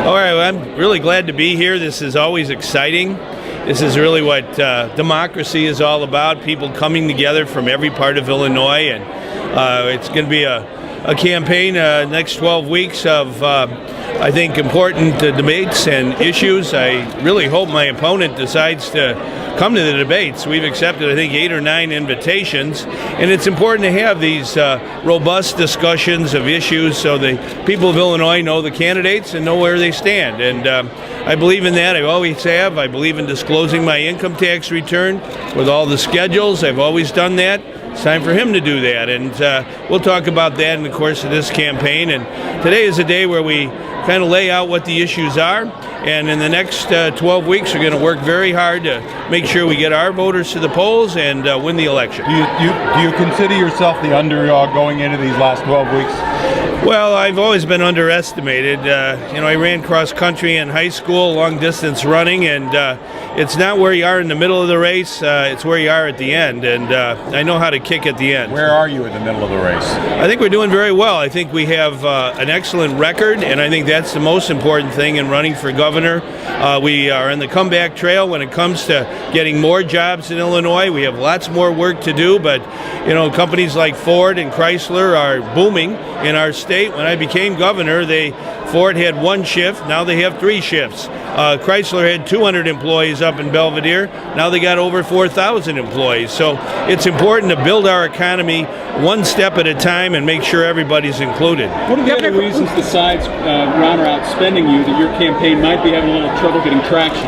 All right, well, I'm really glad to be here. This is always exciting. This is really what democracy is all about, people coming together from every part of Illinois, and it's going to be a campaign next 12 weeks of, I think, important debates and issues. I really hope my opponent decides to come to the debates. We've accepted, I think, 8 or 9 invitations, and it's important to have these robust discussions of issues so the people of Illinois know the candidates and know where they stand. And I believe in that. I always have. I believe in disclosing my income tax return with all the schedules. I've always done that. It's time for him to do that, and we'll talk about that in the course of this campaign. And today is a day where we kind of lay out what the issues are, and in the next 12 weeks we're going to work very hard to make sure we get our voters to the polls and win the election. Do you consider yourself the underdog going into these last 12 weeks? Well, I've always been underestimated. I ran cross country in high school, long distance running, and it's not where you are in the middle of the race, it's where you are at the end, and I know how to kick at the end. Where are you in the middle of the race? I think we're doing very well. I think we have an excellent record, and I think that's the most important thing in running for governor. We are on the comeback trail when it comes to getting more jobs in Illinois. We have lots more work to do, but companies like Ford and Chrysler are booming in our state. When I became governor, Ford had 1 shift, now they have 3 shifts. Chrysler had 200 employees up in Belvedere, now they got over 4,000 employees. So it's important to build our economy one step at a time and make sure everybody's included. What are the other reasons besides Ron are outspending you that your campaign might be having a little trouble getting traction?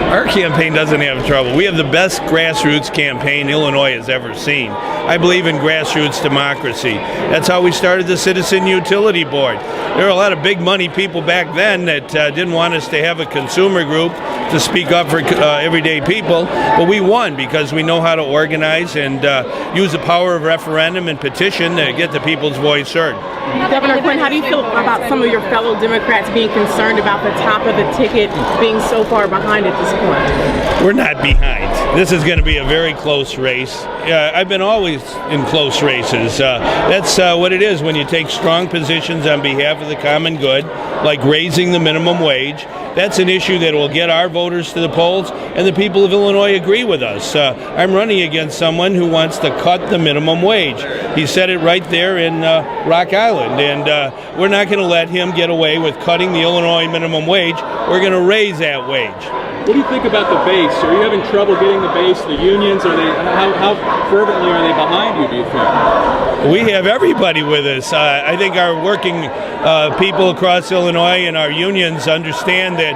Our campaign doesn't have trouble. We have the best grassroots campaign Illinois has ever seen. I believe in grassroots democracy. That's how we started the Citizen Utility Board. There were a lot of big money people back then that didn't want us to have a consumer group to speak up for everyday people, but we won because we know how to organize and use the power of referendum and petition to get the people's voice heard. Governor Quinn, how do you feel about some of your fellow Democrats being concerned about the top of the ticket being so far behind at this point? We're not behind. This is going to be a very close race. I've been always in close races. That's what it is when you take strong positions on behalf of the common good, like raising the minimum wage. That's an issue that will get our voters to the polls, and the people of Illinois agree with us. I'm running against someone who wants to cut the minimum wage. He said it right there in Rock Island, and we're not going to let him get away with cutting the Illinois minimum wage. We're going to raise that wage. What do you think about the base? Are you having trouble getting the base? The unions, how fervently are they behind you, do you think? We have everybody with us. I think our working people across Illinois and our unions understand that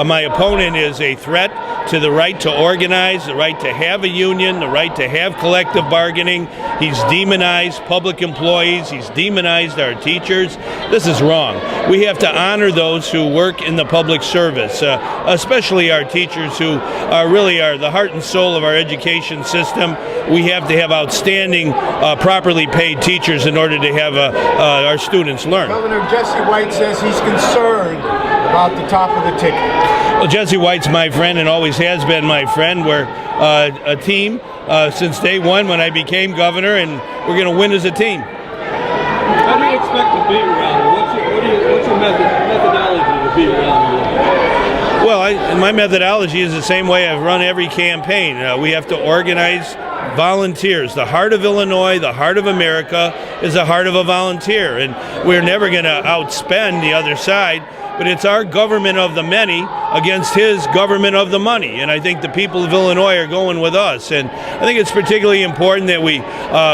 my opponent is a threat to the right to organize, the right to have a union, the right to have collective bargaining. He's demonized public employees. He's demonized our teachers. This is wrong. We have to honor those who work in the public service, especially our teachers who really are the heart and soul of our education system. We have to have outstanding, properly paid teachers in order to have our students learn. Governor Jesse White says he's concerned about the top of the ticket. Well, Jesse White's my friend and always has been my friend. We're a team since day one when I became governor, and we're going to win as a team. How do you expect to beat Raleigh? What's your methodology to beat Raleigh? Well, my methodology is the same way I've run every campaign. We have to organize volunteers. The heart of Illinois, the heart of America, is the heart of a volunteer, and we're never going to outspend the other side. But it's our government of the many against his government of the money. And I think the people of Illinois are going with us. And I think it's particularly important that we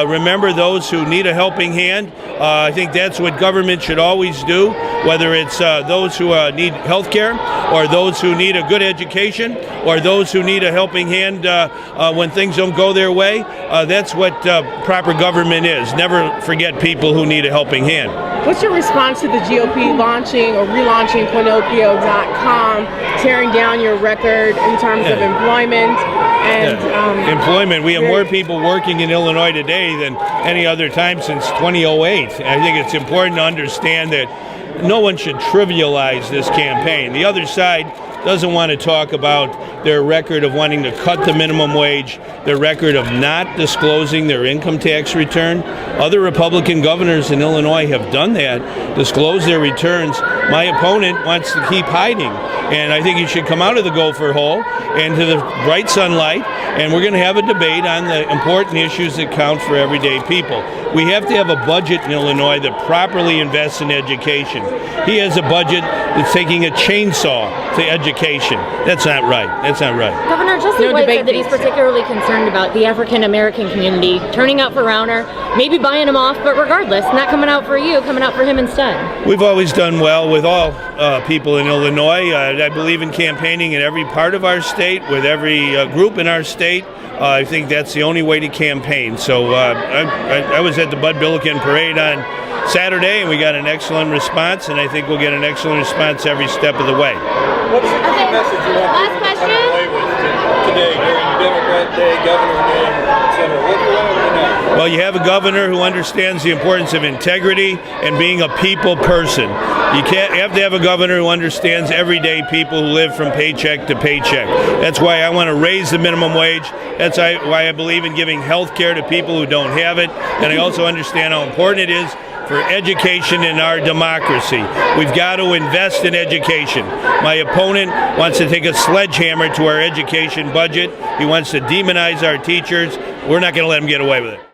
remember those who need a helping hand. I think that's what government should always do, whether it's those who need health care, or those who need a good education, or those who need a helping hand when things don't go their way. That's what proper government is. Never forget people who need a helping hand. What's your response to the GOP launching or relaunching Pinocchio.com, tearing down your record in terms of employment? And employment. We have more people working in Illinois today than any other time since 2008. I think it's important to understand that no one should trivialize this campaign. The other side doesn't want to talk about their record of wanting to cut the minimum wage, their record of not disclosing their income tax return. Other Republican governors in Illinois have done that, disclosed their returns. My opponent wants to keep hiding, and I think he should come out of the gopher hole and to the bright sunlight, and we're going to have a debate on the important issues that count for everyday people. We have to have a budget in Illinois that properly invests in education. He has a budget that's taking a chainsaw to education. That's not right. That's not right. Governor Justin White said that he's particularly concerned about the African American community turning out for Rauner, maybe buying him off, but regardless, not coming out for you, coming out for him instead. We've always done well with all people in Illinois. I believe in campaigning in every part of our state, with every group in our state. I think that's the only way to campaign. So I was at the Bud Billiken Parade on Saturday, and we got an excellent response, and I think we'll get an excellent response every step of the way. What's the key message you want people to come away with today during Democrat Day, Governor Day, etc.? What do you want them to know? Well, you have a governor who understands the importance of integrity and being a people person. You have to have a governor who understands everyday people who live from paycheck to paycheck. That's why I want to raise the minimum wage. That's why I believe in giving health care to people who don't have it. And I also understand how important it is for education in our democracy. We've got to invest in education. My opponent wants to take a sledgehammer to our education budget. He wants to demonize our teachers. We're not going to let him get away with it.